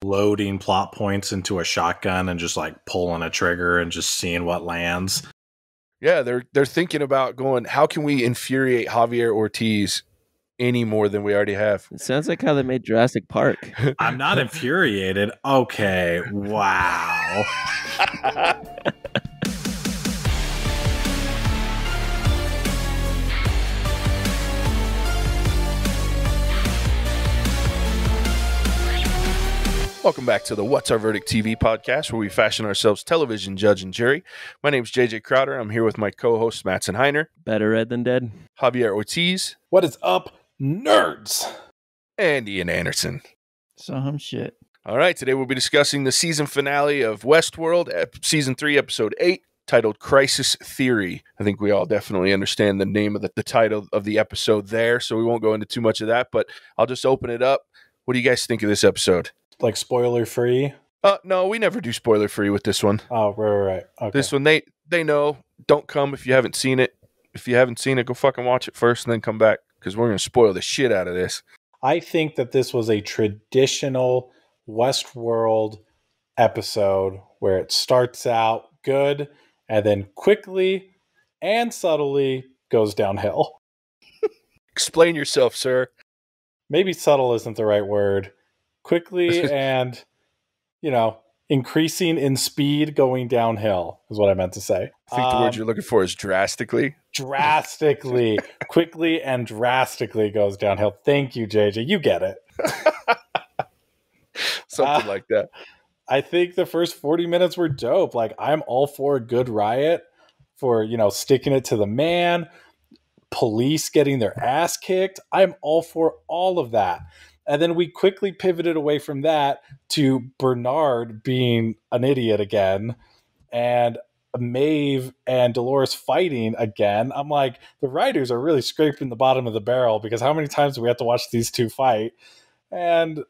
loading plot points into a shotgun and just like pulling a trigger and just seeing what lands. Yeah, they're thinking about going, how can we infuriate Javier Ortiz any more than we already have? It sounds like how they made Jurassic Park. I'm not infuriated. Okay, wow. Welcome back to the What's Our Verdict TV podcast, where we fashion ourselves television judge and jury. My name's JJ Crowder. I'm here with my co-host Mattson Heiner. Better red than dead. Javier Ortiz. What is up, nerds? And Ian Anderson. Some shit. All right, today we'll be discussing the season finale of Westworld, season 3, episode 8, titled Crisis Theory. I think we all definitely understand the name of the title of the episode there, so we won't go into too much of that, but I'll just open it up. What do you guys think of this episode? Like spoiler free? No, we never do spoiler free with this one. Oh, right. Okay. This one, they know. Don't come if you haven't seen it. If you haven't seen it, go fucking watch it first and then come back, because we're going to spoil the shit out of this. I think that this was a traditional Westworld episode where it starts out good and then quickly and subtly goes downhill. Explain yourself, sir. Maybe subtle isn't the right word. Quickly and, increasing in speed going downhill is what I meant to say. I think the word you're looking for is drastically. Drastically. Quickly and drastically goes downhill. Thank you, JJ. You get it. Something like that. I think the first 40 minutes were dope. Like, I'm all for a good riot, for, sticking it to the man, police getting their ass kicked. I'm all for all of that. And then we quickly pivoted away from that to Bernard being an idiot again and Maeve and Delores fighting again. I'm like, the writers are really scraping the bottom of the barrel, because how many times do we have to watch these two fight? And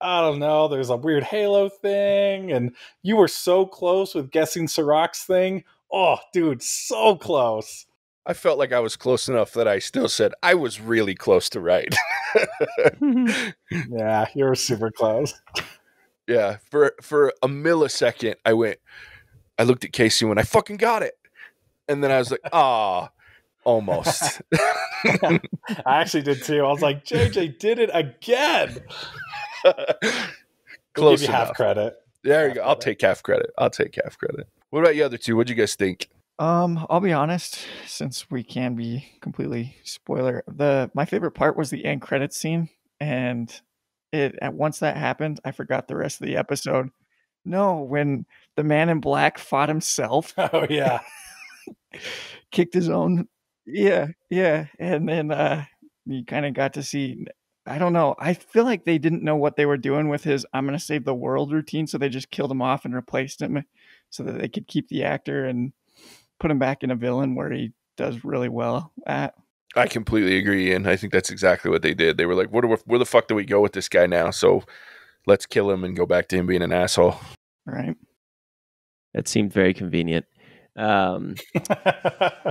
I don't know, there's a weird Halo thing, and you were so close with guessing Serac's thing. Oh, dude, so close. I felt like I was close enough that I still said I was really close to right. Yeah, you were super close. Yeah, for a millisecond, I looked at Casey when I fucking got it. And then I was like, almost. I actually did too. I was like, JJ did it again. Close give you enough. half credit. There you go. I'll take half credit. What about you other two? What'd you guys think? I'll be honest, since we can be completely spoiler, my favorite part was the end credits scene, and once that happened, I forgot the rest of the episode. No, when the man in black fought himself. Oh yeah. Kicked his own. Yeah. And then you kind of got to see, I don't know. I feel like they didn't know what they were doing with his I'm going to save the world routine, so they just killed him off and replaced him so that they could keep the actor and put him back in a villain where he does really well at. I completely agree, and I think that's exactly what they did. They were like, where the fuck do we go with this guy now? So let's kill him and go back to him being an asshole. Right. That seemed very convenient. What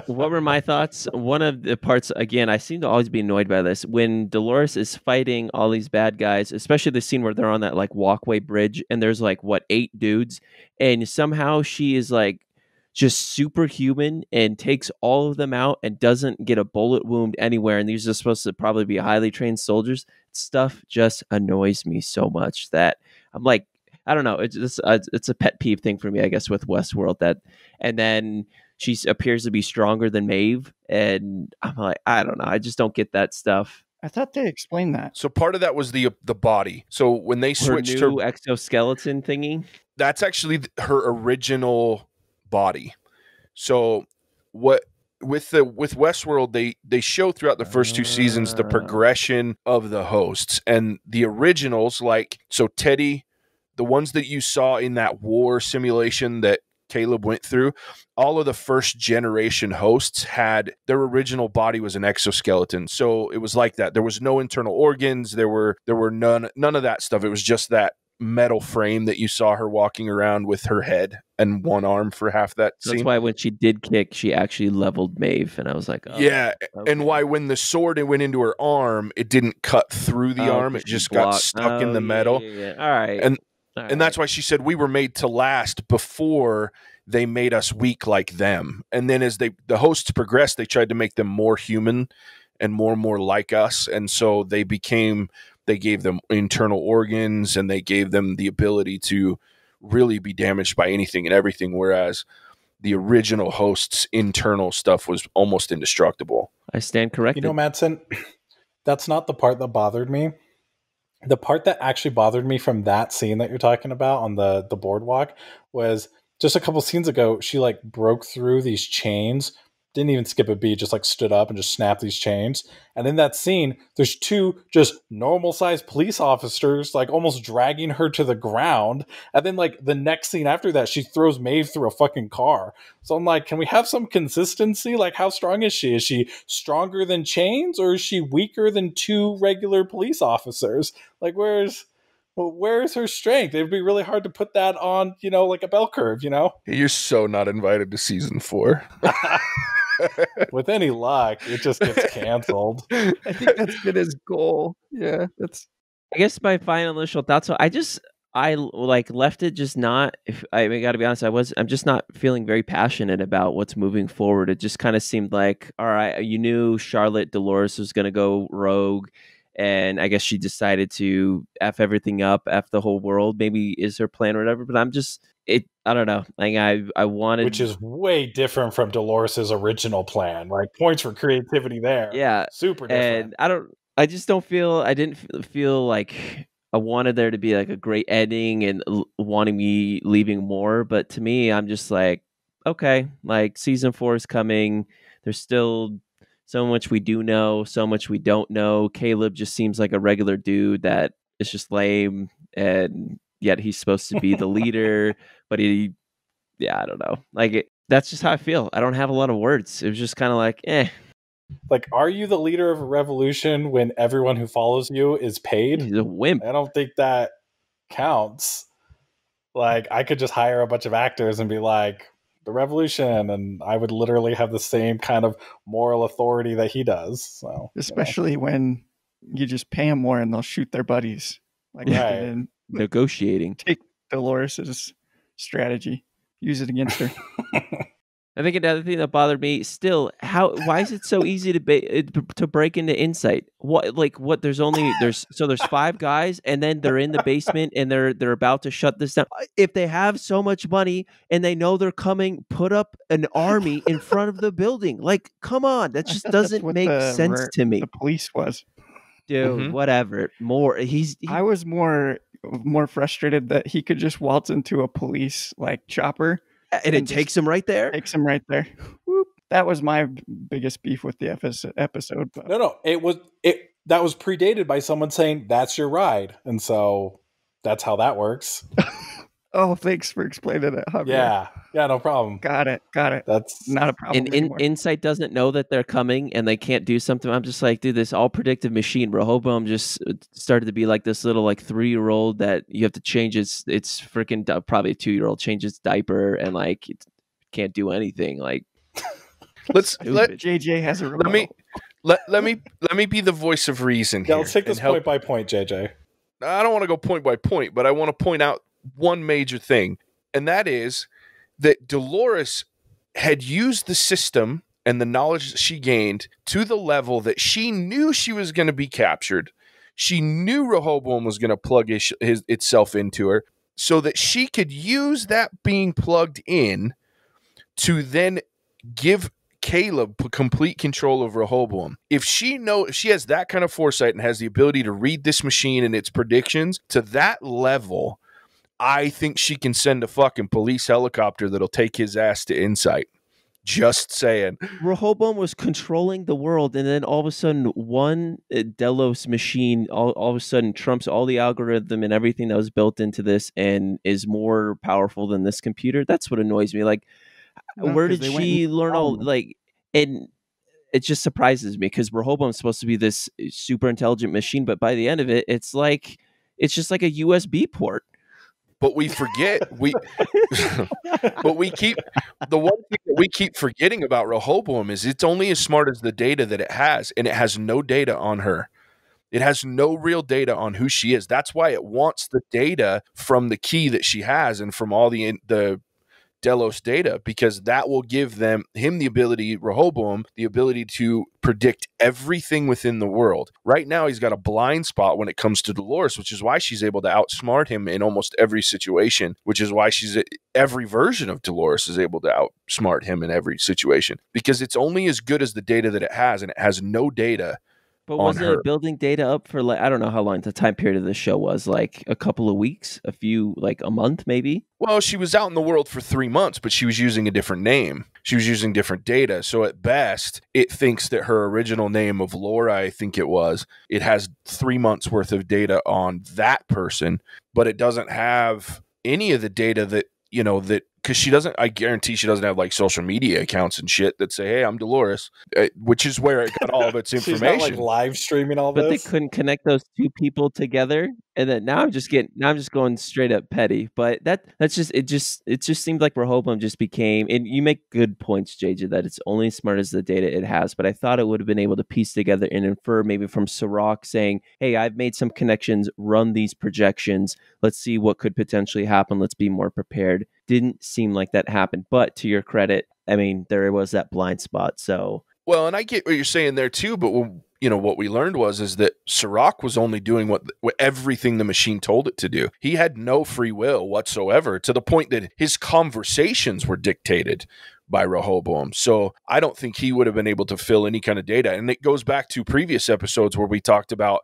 were my thoughts? One of the parts, again, I seem to always be annoyed by this. When Delores is fighting all these bad guys, especially the scene where they're on that like walkway bridge and there's like, 8 dudes, and somehow she is like just superhuman and takes all of them out and doesn't get a bullet wound anywhere. And these are supposed to probably be highly trained soldiers. Stuff just annoys me so much that I'm like, I don't know. It's just, it's a pet peeve thing for me, I guess, with Westworld. And then she appears to be stronger than Maeve, and I'm like, I don't know. I just don't get that stuff. I thought they explained that. So part of that was the body. So when they switched her new exoskeleton thingy, that's actually her original body. So with Westworld, they show throughout the first 2 seasons the progression of the hosts, and the originals, like, so Teddy, the ones that you saw in that war simulation that Caleb went through, all of the first generation hosts had their original body was an exoskeleton. So it was like that. There was no internal organs. There were none of that stuff. It was just that metal frame that you saw her walking around with her head and one arm for half that scene. That's why when she did kick, she actually leveled Maeve, and I was like, oh, yeah. Okay. And why when the sword went into her arm, it didn't cut through the arm. It just got stuck in the metal. Yeah. All right. And And that's why she said we were made to last before they made us weak like them. And then as the hosts progressed, they tried to make them more human and more like us. And so they gave them internal organs, and they gave them the ability to really be damaged by anything and everything. Whereas the original hosts' internal stuff was almost indestructible. I stand corrected. You know, Mattson, that's not the part that bothered me. The part that actually bothered me from that scene that you're talking about on the boardwalk was just a couple scenes ago, she like broke through these chains, didn't even skip a beat, just like stood up and just snapped these chains. And in that scene, there's two just normal sized police officers like almost dragging her to the ground. And then like the next scene after that, she throws Maeve through a fucking car. So I'm like, can we have some consistency? Like, how strong is she? Is she stronger than chains, or is she weaker than two regular police officers? Like, where's her strength? It'd be really hard to put that on, like a bell curve, You're so not invited to season 4. With any luck, it just gets canceled. I think that's been his goal. Yeah, I guess my final initial thoughts. So I like left it just not. If I got to be honest, I'm just not feeling very passionate about what's moving forward. It just kind of seemed like, all right, you knew Charlotte Delores was going to go rogue, and I guess she decided to F everything up, F the whole world. Maybe is her plan or whatever. But I don't know. Like I wanted, which is way different from Dolores' original plan. Like, points for creativity there. Yeah, super different. And I didn't feel like I wanted there to be like a great ending and wanting me leaving more. But to me, I'm just like, okay, like season 4 is coming. There's still so much we do know, so much we don't know. Caleb just seems like a regular dude that is just lame, and yet he's supposed to be the leader, but I don't know. Like, that's just how I feel. I don't have a lot of words. It was just kind of like, eh. Like, are you the leader of a revolution when everyone who follows you is paid? He's a wimp. I don't think that counts. Like, I could just hire a bunch of actors and be like, the revolution, and I would literally have the same kind of moral authority that he does. So, especially when you just pay them more and they'll shoot their buddies. Like, right. Negotiating. Take Dolores' strategy, use it against her. I think another thing that bothered me still, why is it so easy to break into Insight? There's 5 guys, and then they're in the basement and they're about to shut this down. If they have so much money and they know they're coming, put up an army in front of the building. Like, come on, that just doesn't make sense to me. The police was, dude, whatever. I was more frustrated that he could just waltz into a police like chopper. And it takes him right there? Takes him right there. Whoop. That was my biggest beef with the episode. But. No. That was predated by someone saying, that's your ride. And so that's how that works. Oh, thanks for explaining it, Javier. Yeah, no problem. Got it. That's not a problem anymore. Insight doesn't know that they're coming and they can't do something. I'm just like, dude, this all predictive machine. Rohoboam just started to be like this little like 3-year-old that you have to change its freaking probably a 2-year-old change its diaper, and like it can't do anything. Like, let JJ has a remote. Let me be the voice of reason here. Yeah, let's take this point by point, JJ. I don't want to go point by point, but I want to point out one major thing, and that is that Delores had used the system and the knowledge that she gained to the level that she knew she was going to be captured. She knew Rohoboam was going to plug itself into her, so that she could use that being plugged in to then give Caleb complete control of Rohoboam. If she has that kind of foresight and has the ability to read this machine and its predictions to that level, I think she can send a fucking police helicopter that'll take his ass to Insight. Just saying. Rohoboam was controlling the world, and then all of a sudden, one Delos machine all of a sudden trumps all the algorithm and everything that was built into this, and is more powerful than this computer. That's what annoys me. Like, where did she learn all? Like, and it just surprises me because Rohoboam's supposed to be this super intelligent machine, but by the end of it, it's just like a USB port. But we forget but we keep the one thing that we keep forgetting about Rohoboam is it's only as smart as the data that it has, and it has no data on her. It has no real data on who she is. That's why it wants the data from the key that she has and from all the Delos data, because that will give him the ability, Rohoboam, the ability to predict everything within the world. Right now, he's got a blind spot when it comes to Delores, which is why she's able to outsmart him in almost every situation, which is why every version of Delores is able to outsmart him in every situation, because it's only as good as the data that it has, and it has no data. But wasn't it building data up for, like, I don't know how long the time period of the show was, like a couple of weeks, like a month maybe? Well, she was out in the world for 3 months, but she was using a different name. She was using different data. So at best, it thinks that her original name of Laura, I think it has 3 months worth of data on that person, but it doesn't have any of the data that, because I guarantee she doesn't have like social media accounts and shit that say, hey, I'm Delores, which is where it got all of its information. She's not like live streaming all this. But they couldn't connect those two people together. And then now I'm just going straight up petty. But it just seemed like Rohoboam just became, and you make good points, JJ, that it's only as smart as the data it has. But I thought it would have been able to piece together and infer maybe from Serac saying, hey, I've made some connections, run these projections. Let's see what could potentially happen. Let's be more prepared. Didn't seem like that happened. But to your credit, I mean, there was that blind spot. So, well, and I get what you're saying there too, but what we learned is that Serac was only doing what everything the machine told it to do. He had no free will whatsoever, to the point that his conversations were dictated by Rohoboam. So I don't think he would have been able to fill any kind of data. And it goes back to previous episodes where we talked about,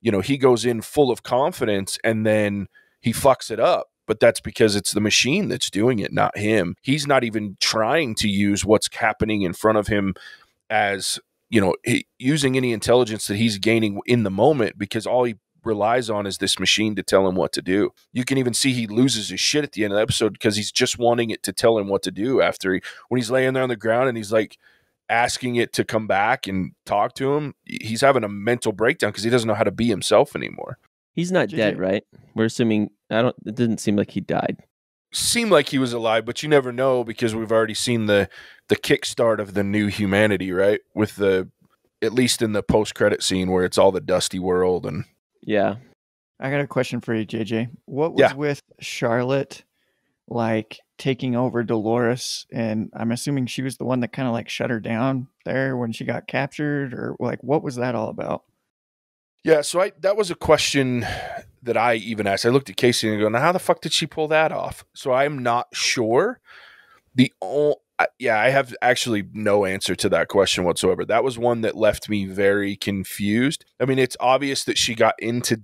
he goes in full of confidence and then he fucks it up. But that's because it's the machine that's doing it, not him. He's not even trying to use what's happening in front of him as, using any intelligence that he's gaining in the moment, because all he relies on is this machine to tell him what to do. You can even see he loses his shit at the end of the episode because he's just wanting it to tell him what to do when he's laying there on the ground and he's like asking it to come back and talk to him. He's having a mental breakdown because he doesn't know how to be himself anymore. He's not dead, right? We're assuming. It didn't seem like he died. Seemed like he was alive, but you never know because we've already seen the kickstart of the new humanity, right? With at least in the post-credit scene where it's all the dusty world and. Yeah. I got a question for you, JJ. What was with Charlotte, like, taking over Delores? And I'm assuming she was the one that kind of like shut her down there when she got captured, or like, what was that all about? Yeah, so that was a question that I even asked. I looked at Casey and go, now how the fuck did she pull that off? So I'm not sure. I have actually no answer to that question whatsoever. That was one that left me very confused. I mean, it's obvious that she got back into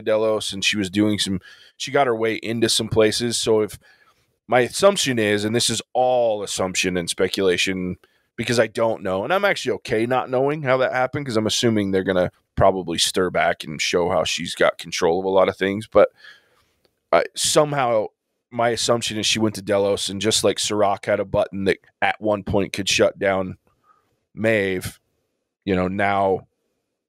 Delos, and she got her way into some places. So if my assumption is, and this is all assumption and speculation, because I don't know, and I'm actually okay not knowing how that happened, because I'm assuming they're going to probably stir back and show how she's got control of a lot of things. But somehow my assumption is she went to Delos, and just like Serac had a button that at one point could shut down Maeve, now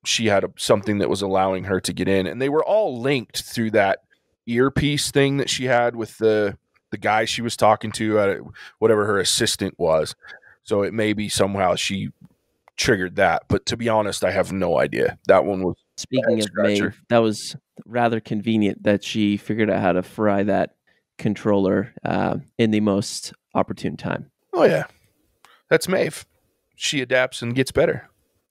she had something that was allowing her to get in. And they were all linked through that earpiece thing that she had with the guy she was talking to, whatever her assistant was. So it may be somehow she triggered that. But to be honest, I have no idea. That one was... Speaking of Maeve, that was rather convenient that she figured out how to fry that controller in the most opportune time. Oh, yeah. That's Maeve. She adapts and gets better.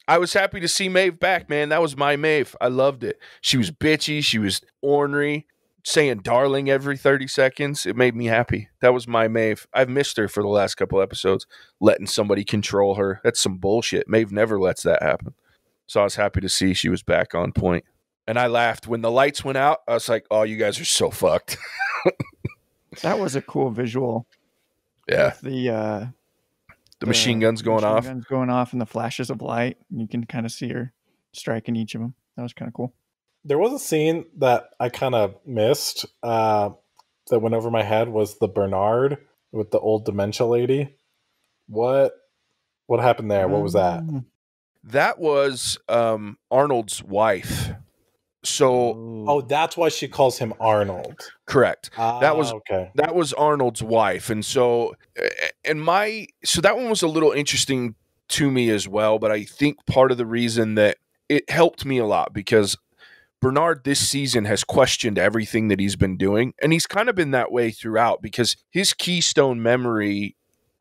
I was happy to see Maeve back, man. That was my Maeve. I loved it. She was bitchy. She was ornery. Saying darling every 30 seconds. It made me happy. That was my Maeve. I've missed her for the last couple episodes, letting somebody control her. That's some bullshit. Maeve never lets that happen. So I was happy to see she was back on point. And I laughed. When the lights went out, I was like, oh, you guys are so fucked. That was a cool visual. Yeah. The machine guns going off. Guns going off and the flashes of light. You can kind of see her striking each of them. That was kind of cool. There was a scene that I kind of missed that went over my head, was the Bernard with the old dementia lady. What happened there? What was that? That was Arnold's wife. So that's why she calls him Arnold. Correct. That was Arnold's wife. And so that one was a little interesting to me as well, but I think part of the reason that it helped me a lot because Bernard this season has questioned everything that he's been doing. And he's kind of been that way throughout because his keystone memory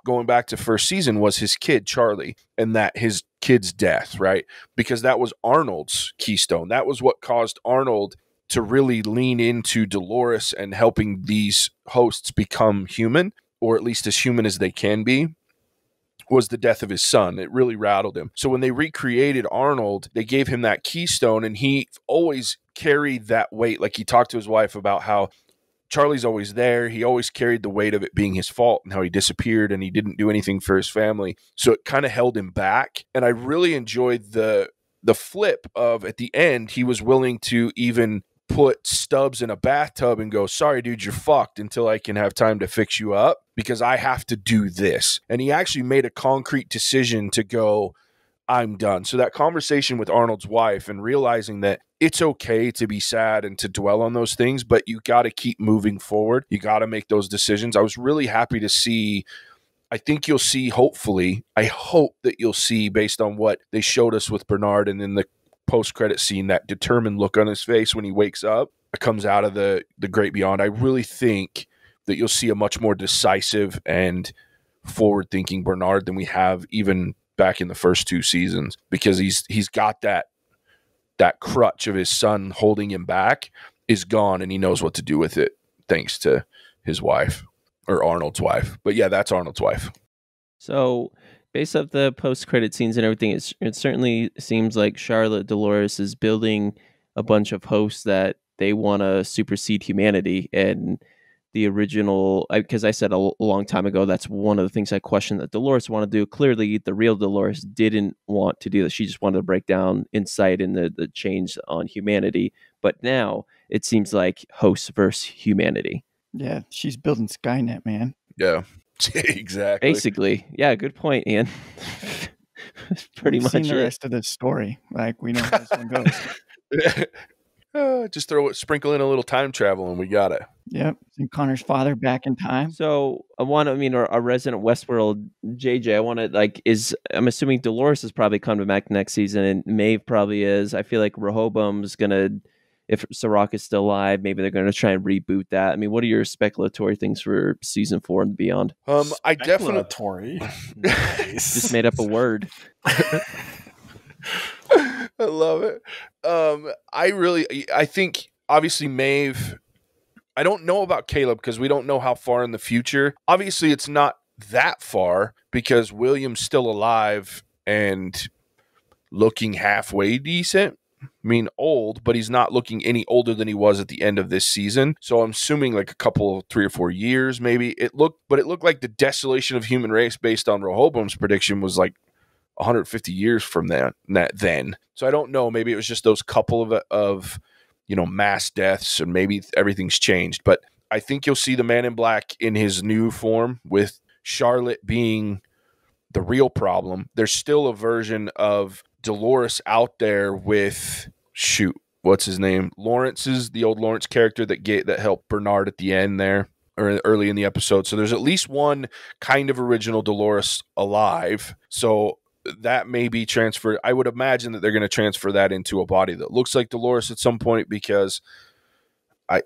going back to first season was his kid, Charlie, and that his kid's death, right? Because that was Arnold's keystone. That was what caused Arnold to really lean into Delores and helping these hosts become human, or at least as human as they can be, was the death of his son. It really rattled him. So when they recreated Arnold, they gave him that keystone, and he always carried that weight. Like he talked to his wife about how Charlie's always there. He always carried the weight of it being his fault and how he disappeared and he didn't do anything for his family. So it kind of held him back. And I really enjoyed the flip of at the end, he was willing to even put Stubbs in a bathtub and go, sorry, dude, you're fucked until I can have time to fix you up because I have to do this. And he actually made a concrete decision to go, I'm done. So that conversation with Arnold's wife and realizing that it's okay to be sad and to dwell on those things, but you got to keep moving forward. You got to make those decisions. I was really happy to see. I think you'll see, hopefully, I hope that you'll see based on what they showed us with Bernard and in the post-credit scene, that determined look on his face when he wakes up, comes out of the great beyond. I really think that you'll see a much more decisive and forward-thinking Bernard than we have even back in the first two seasons, because he's got that crutch of his son holding him back is gone, and he knows what to do with it thanks to his wife, or Arnold's wife. But yeah, that's Arnold's wife. So based off the post-credit scenes and everything, it certainly seems like Charlotte Delores is building a bunch of hosts that they want to supersede humanity. And the original, because I said a long time ago, that's one of the things I questioned that Delores wanted to do. Clearly, the real Delores didn't want to do that. She just wanted to break down insight and the change on humanity. But now it seems like hosts versus humanity. Yeah, she's building Skynet, man. Yeah, exactly. Basically. Yeah, good point, Ian. Pretty We've much seen the it. rest of the story. Like, we know how this one goes. Just sprinkle in a little time travel and we got it. Yep. And Connor's father back in time. So our resident Westworld JJ, I'm assuming Delores has probably come back next season, and Maeve probably is. I feel like Rohoboam's gonna, if Serac is still alive, maybe they're gonna try and reboot that. I mean, what are your speculatory things for season 4 and beyond? I definitely Nice. Just made up a word. I love it. I think obviously Maeve. I don't know about Caleb because we don't know how far in the future. Obviously, it's not that far because William's still alive and looking halfway decent. I mean, old, but he's not looking any older than he was at the end of this season. So I'm assuming like a couple, 3 or 4 years, maybe. It looked like the desolation of human race based on Rohoboam's prediction was like 150 years from then. So I don't know. Maybe it was just those couple of mass deaths, and maybe everything's changed. But I think you'll see the Man in Black in his new form, with Charlotte being the real problem. There's still a version of Delores out there with what's his name? The old Lawrence character that helped Bernard at the end there, or early in the episode. So there's at least one kind of original Delores alive. So that may be transferred. I would imagine that they're going to transfer that into a body that looks like Delores at some point, because I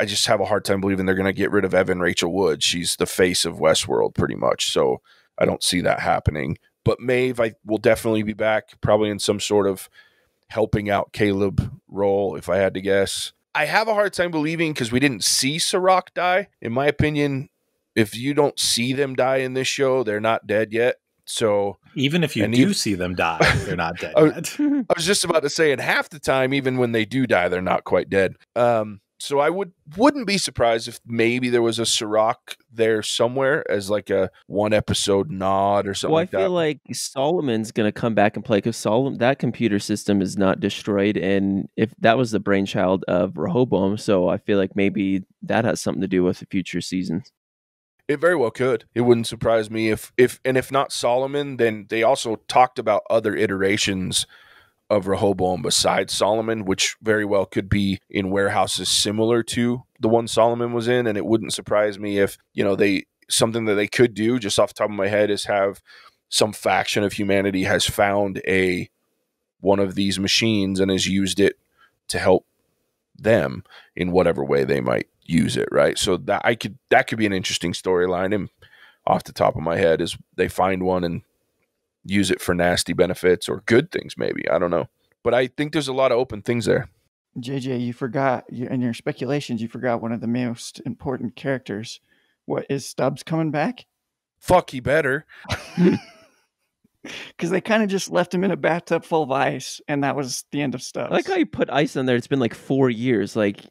just have a hard time believing they're going to get rid of Evan Rachel Wood. She's the face of Westworld pretty much. So I don't see that happening. But Maeve, I will definitely be back, probably in some sort of helping out Caleb role, if I had to guess. I have a hard time believing, because we didn't see Serac die. In my opinion, if you don't see them die in this show, they're not dead yet. So even if you do see them die, they're not dead yet. I was just about to say, and half the time, even when they do die, they're not quite dead. So I wouldn't be surprised if maybe there was a Serac there somewhere as like a 1 episode nod or something like that. Well, I feel like Solomon's going to come back and play, because that computer system is not destroyed, and if that was the brainchild of Rohoboam, so I feel like maybe that has something to do with the future seasons. It very well could. It wouldn't surprise me if not Solomon, then they also talked about other iterations of Rohoboam besides Solomon, which very well could be in warehouses similar to the one Solomon was in. And it wouldn't surprise me if, something that they could do, just off the top of my head, is have some faction of humanity has found a one of these machines and has used it to help them in whatever way they might use it, right? So that could be an interesting storyline. And off the top of my head is they find one and use it for nasty benefits or good things, maybe. I don't know. But I think there's a lot of open things there. JJ, you forgot, in your speculations, you forgot one of the most important characters. What, is Stubbs coming back? Fuck, he better. Because they kind of just left him in a bathtub full of ice, and that was the end of Stubbs. I like how you put ice on there. It's been like 4 years. Like,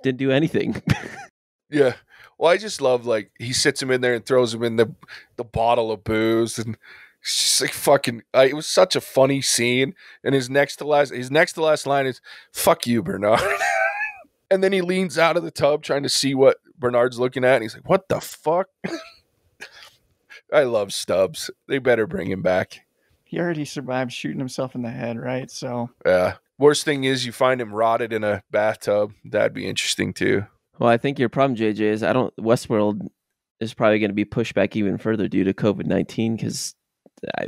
didn't do anything. Yeah. Well, I just love, like, he sits him in there and throws him in the bottle of booze, and it's just like fucking. It was such a funny scene. And his next to last line is "Fuck you, Bernard." And then he leans out of the tub trying to see what Bernard's looking at, and he's like, "What the fuck?" I love Stubbs. They better bring him back. He already survived shooting himself in the head, right? So yeah. Worst thing is you find him rotted in a bathtub. That'd be interesting too. Well, I think your problem, JJ, is Westworld is probably going to be pushed back even further due to COVID-19 because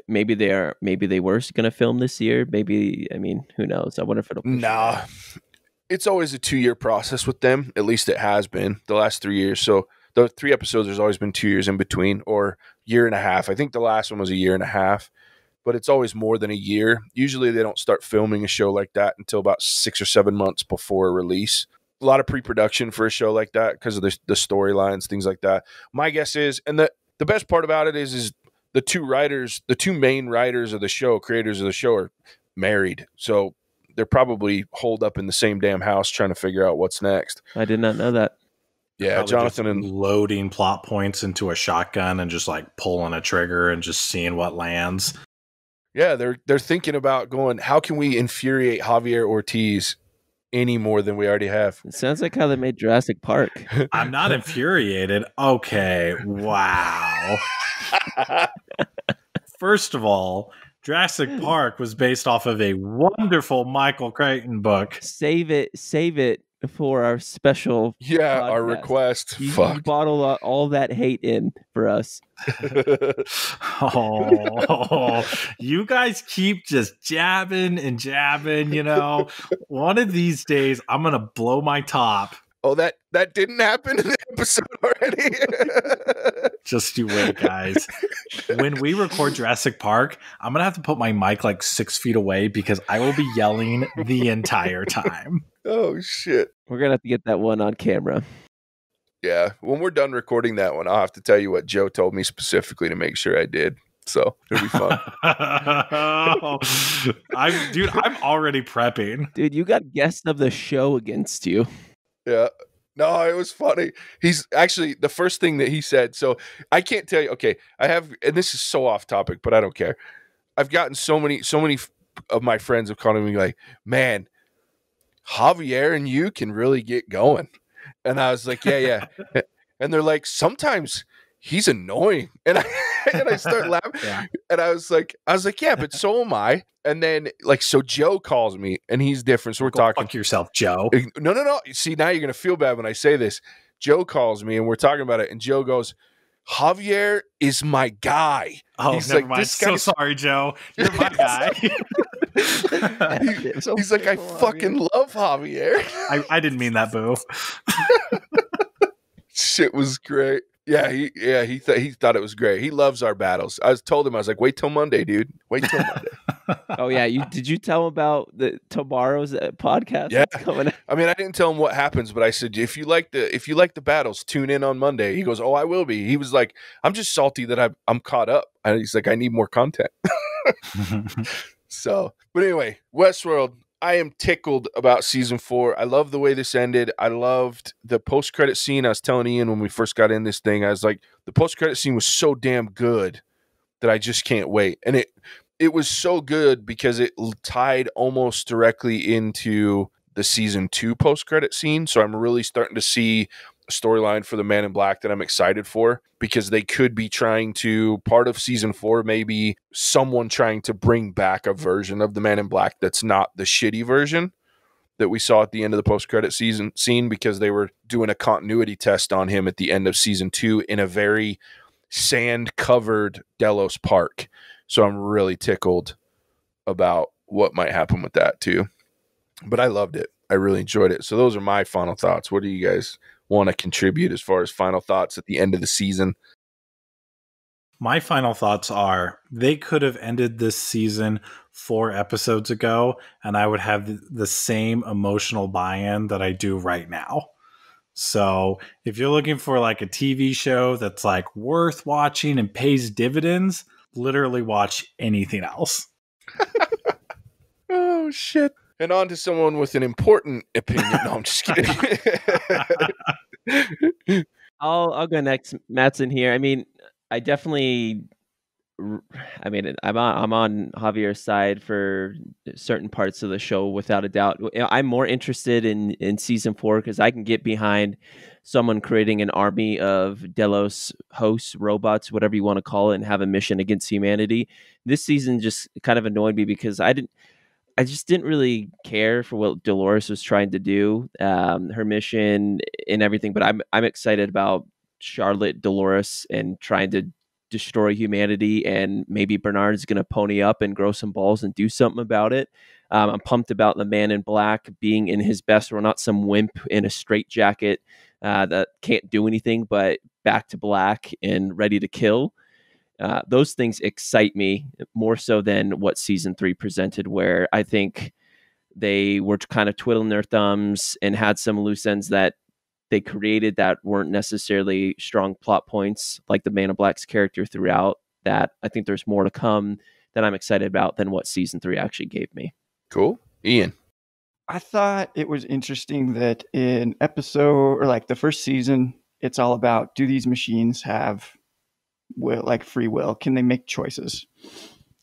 maybe they were going to film this year. Maybe, I mean, who knows? I wonder if it'll. Nah, it's always a 2-year process with them. At least it has been the last 3 years. So the 3 episodes, there's always been 2 years in between, or year and a half. I think the last one was a year and a half, but it's always more than a year. Usually they don't start filming a show like that until about 6 or 7 months before release. A lot of pre-production for a show like that because of the storylines, things like that. My guess is, and the best part about it is the two main writers of the show, creators of the show, are married. So they're probably holed up in the same damn house trying to figure out what's next. I did not know that. Yeah, Probably Jonathan just and loading plot points into a shotgun and just like pulling a trigger and just seeing what lands. Yeah, they're thinking about going, how can we infuriate Javier Ortiz any more than we already have? It sounds like how they made Jurassic Park. I'm not infuriated. Okay, wow. First of all, Jurassic Park was based off of a wonderful Michael Crichton book. Save it for our special podcast. Our request. You Fuck. bottle all that hate in for us. Oh, you guys keep just jabbing and jabbing, One of these days, I'm going to blow my top. Oh, that didn't happen in the episode already? Just you wait, guys. When we record Jurassic Park, I'm going to have to put my mic like 6 feet away because I will be yelling the entire time. Oh, shit. We're going to have to get that one on camera. Yeah. When we're done recording that one, I'll have to tell you what Joe told me specifically to make sure I did. So it'll be fun. I'm already prepping. Dude, you got guest of the show against you. Yeah. No, it was funny. He's actually the first thing that he said. So I can't tell you. Okay. And this is so off topic, but I don't care. I've gotten so many of my friends have called me like, man, Javier and you can really get going. And I was like, yeah. And they're like, sometimes he's annoying. And I start laughing. Yeah. And I was like, yeah, but so am I. And then so Joe calls me and he's different. So we're talking. Fuck yourself, Joe. No. See, now you're going to feel bad when I say this. Joe calls me and we're talking about it. And Joe goes, Javier is my guy. Oh, he's never like, mind. So sorry, Joe. You're my guy. He's like, I fucking love Javier. I didn't mean that, boo. Shit was great. Yeah, he thought it was great. He loves our battles. I told him, I was like, wait till Monday, dude. Wait till Monday. Oh yeah, did you tell him about tomorrow's podcast? Yeah, that's coming out? I mean, I didn't tell him what happens, but I said if you like the battles, tune in on Monday. He goes, oh, I will be. He was like, I'm just salty that I'm caught up. And he's like, I need more content. So, but anyway, Westworld. I am tickled about season 4. I love the way this ended. I loved the post-credit scene. I was telling Ian when we first got in this thing, I was like, the post-credit scene was so damn good that I just can't wait. And it was so good because it tied almost directly into the season 2 post-credit scene. So I'm really starting to see a storyline for the Man in Black that I'm excited for, because they could be trying to, part of season 4, maybe someone trying to bring back a version of the Man in Black that's not the shitty version that we saw at the end of the post-credit scene, because they were doing a continuity test on him at the end of season 2 in a very sand-covered Delos Park. So I'm really tickled about what might happen with that too. But I loved it. I really enjoyed it. So those are my final thoughts. What do you guys want to contribute as far as final thoughts at the end of the season? My final thoughts are they could have ended this season 4 episodes ago, and I would have the same emotional buy-in that I do right now. So if you're looking for like a TV show that's like worth watching and pays dividends, literally watch anything else. Oh, shit. And on to someone with an important opinion. No, I'm just kidding. I'll go next, Mattson here. I mean, I definitely. I'm on Javier's side for certain parts of the show, without a doubt. I'm more interested in season 4 because I can get behind someone creating an army of Delos hosts, robots, whatever you want to call it, and have a mission against humanity. This season just kind of annoyed me because I just didn't really care for what Delores was trying to do, her mission and everything. But I'm excited about Charlotte, Delores, and trying to destroy humanity. And maybe Bernard's going to pony up and grow some balls and do something about it. I'm pumped about the Man in Black being in his best role, not some wimp in a straitjacket that can't do anything but back to black and ready to kill. Those things excite me more so than what season 3 presented, where I think they were kind of twiddling their thumbs and had some loose ends that they created that weren't necessarily strong plot points, like the Man in Black's character throughout. That I think there's more to come that I'm excited about than what season 3 actually gave me. Cool. Ian. I thought it was interesting that in episode, or like the first season, it's all about, do these machines have free will? Can they make choices?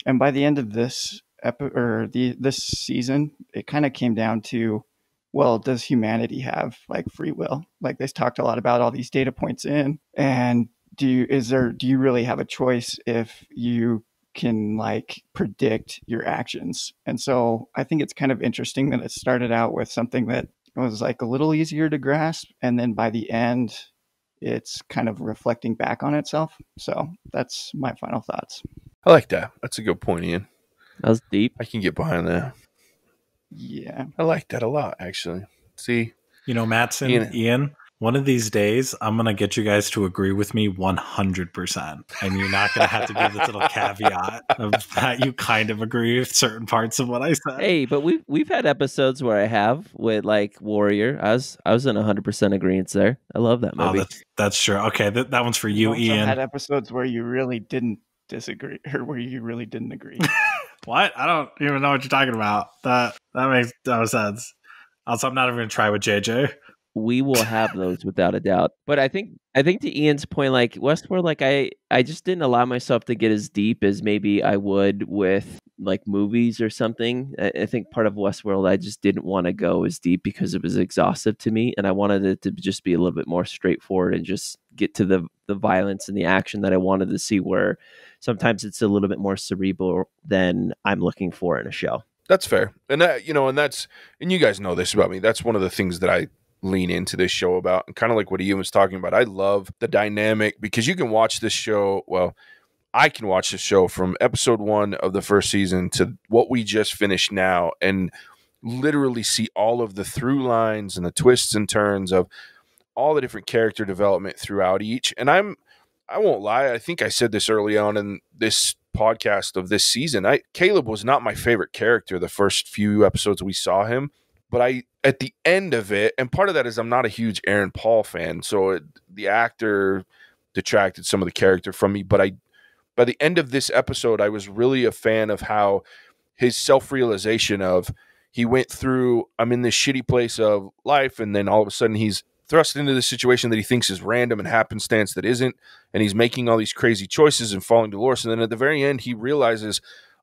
And by the end of this this season, it kind of came down to, well, does humanity have like free will? Like they talked a lot about all these data points in, and do you really have a choice if you can like predict your actions? And so I think it's kind of interesting that it started out with something that was like a little easier to grasp, and then by the end it's kind of reflecting back on itself. So that's my final thoughts. I like that. That's a good point, Ian. That was deep. I can get behind that. Yeah. I like that a lot, actually. See? Mattson, Ian, one of these days, I'm going to get you guys to agree with me 100%. And you're not going to have to give this little caveat of that you kind of agree with certain parts of what I said. Hey, but we've had episodes where I have with like Warrior. I was in 100% agreement there. I love that movie. Oh, that's true. Okay, that one's for you, Ian. Had episodes where you really didn't disagree, or where you really didn't agree. What? I don't even know what you're talking about. That makes no sense. Also, I'm not even going to try with JJ. We will have those without a doubt. But I think to Ian's point, like Westworld, like I just didn't allow myself to get as deep as maybe I would with like movies or something. I think part of Westworld, I just didn't want to go as deep because it was exhaustive to me, and I wanted it to just be a little bit more straightforward and just get to the violence and the action that I wanted to see, where sometimes it's a little bit more cerebral than I'm looking for in a show. That's fair. And that, and you guys know this about me. That's one of the things that I lean into this show about, and kind of like what Ian was talking about. I love the dynamic, because you can watch this show. Well, I can watch this show from episode 1 of the first season to what we just finished now, and literally see all of the through lines and the twists and turns of all the different character development throughout each. And I won't lie, I think I said this early on in this podcast of this season. Caleb was not my favorite character the first few episodes we saw him, but at the end of it, and part of that is I'm not a huge Aaron Paul fan, so the actor detracted some of the character from me. But by the end of this episode, I was really a fan of how his self-realization of, he went through, I'm in this shitty place of life, and then all of a sudden he's thrust into this situation that he thinks is random and happenstance that isn't, and he's making all these crazy choices and following Delores. And then at the very end, he realizes,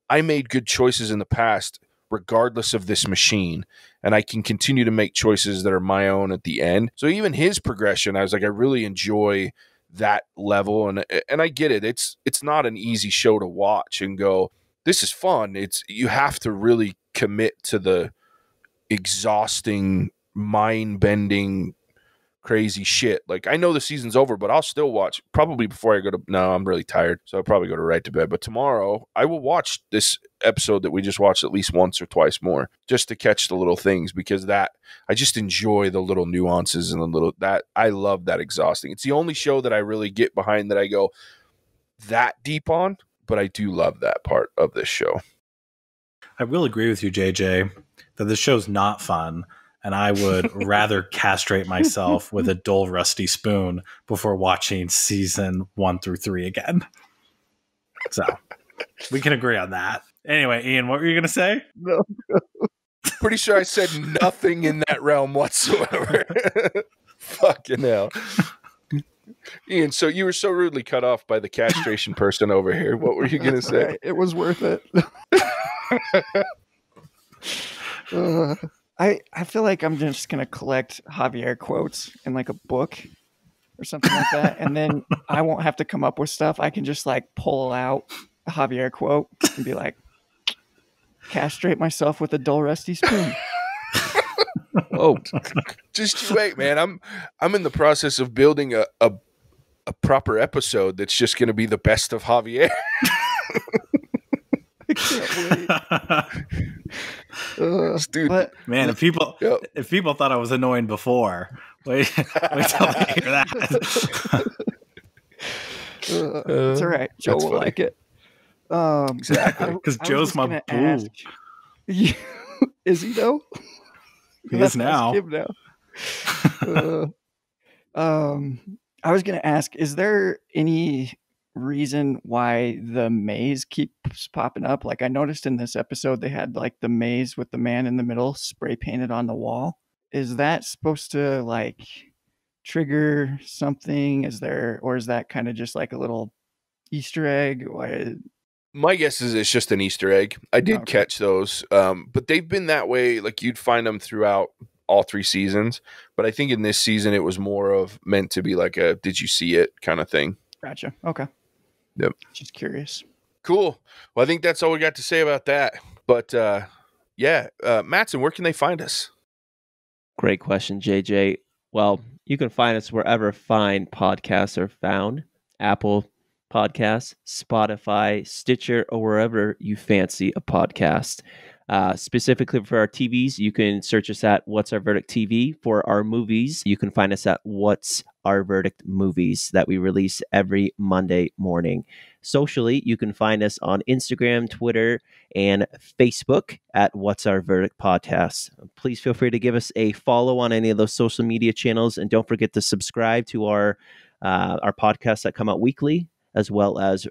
I made good choices in the past regardless of this machine, and I can continue to make choices that are my own at the end. So even his progression, I was like, I really enjoy that level, and I get it. It's not an easy show to watch and go, this is fun. You have to really commit to the exhausting, mind-bending crazy shit. Like, I know the season's over, but I'll still watch probably before I go to, no, I'm really tired, so I'll probably go to right to bed. But tomorrow I will watch this episode that we just watched at least once or twice more, just to catch the little things, because that, I just enjoy the little nuances and the little, that I love that exhausting. It's the only show that I really get behind that I go that deep on, but I do love that part of this show. I will agree with you, JJ, that this show's not fun, and I would rather castrate myself with a dull, rusty spoon before watching season 1 through 3 again. So we can agree on that. Anyway, Ian, what were you going to say? No. Pretty sure I said nothing in that realm whatsoever. Fucking hell. Ian, so you were so rudely cut off by the castration person over here. What were you going to say? Right. It was worth it. I feel like I'm just going to collect Javier quotes in like a book or something like that. And then I won't have to come up with stuff. I can just like pull out a Javier quote and be like, castrate myself with a dull, rusty spoon. Oh, just you wait, man. I'm in the process of building a proper episode that's just going to be the best of Javier. I can't wait. Dude, But, Man, if people thought I was annoying before, wait till they hear that. it's all right. Joe will like it. Exactly. Because Joe's my boo. Is he though? He is now. Him now. I was going to ask, is there any reason why the maze keeps popping up? Like, I noticed in this episode they had like the maze with the man in the middle spray painted on the wall. Is that supposed to like trigger something? Is that kind of just like a little Easter egg? my guess is it's just an Easter egg. I did catch those, but they've been that way. Like, you'd find them throughout all 3 seasons, but I think in this season it was more of meant to be like a "did you see it" kind of thing. Gotcha. Okay. Yep. Just curious. Cool. Well, I think that's all we got to say about that. But yeah, Mattson, where can they find us? Great question, JJ. Well, you can find us wherever fine podcasts are found. Apple Podcasts, Spotify, Stitcher, or wherever you fancy a podcast. Specifically for our TVs, you can search us at What's Our Verdict TV. For our movies, you can find us at What's Our Verdict Movies that we release every Monday morning. Socially, you can find us on Instagram, Twitter, and Facebook at What's Our Verdict Podcast. Please feel free to give us a follow on any of those social media channels, and don't forget to subscribe to our podcasts that come out weekly, as well as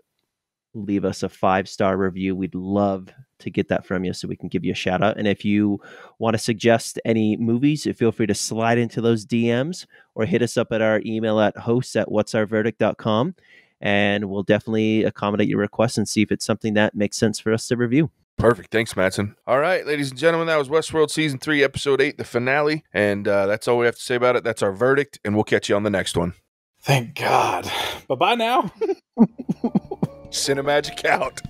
leave us a 5-star review. We'd love to get that from you so we can give you a shout out. And if you want to suggest any movies, feel free to slide into those DMs or hit us up at our email at hosts@whatsourverdict.com, and we'll definitely accommodate your requests and see if it's something that makes sense for us to review. Perfect. Thanks, Mattson. All right, ladies and gentlemen, that was Westworld Season 3, Episode 8, the finale. And that's all we have to say about it. That's our verdict, and we'll catch you on the next one. Thank God. Bye-bye now. Cinemagic out.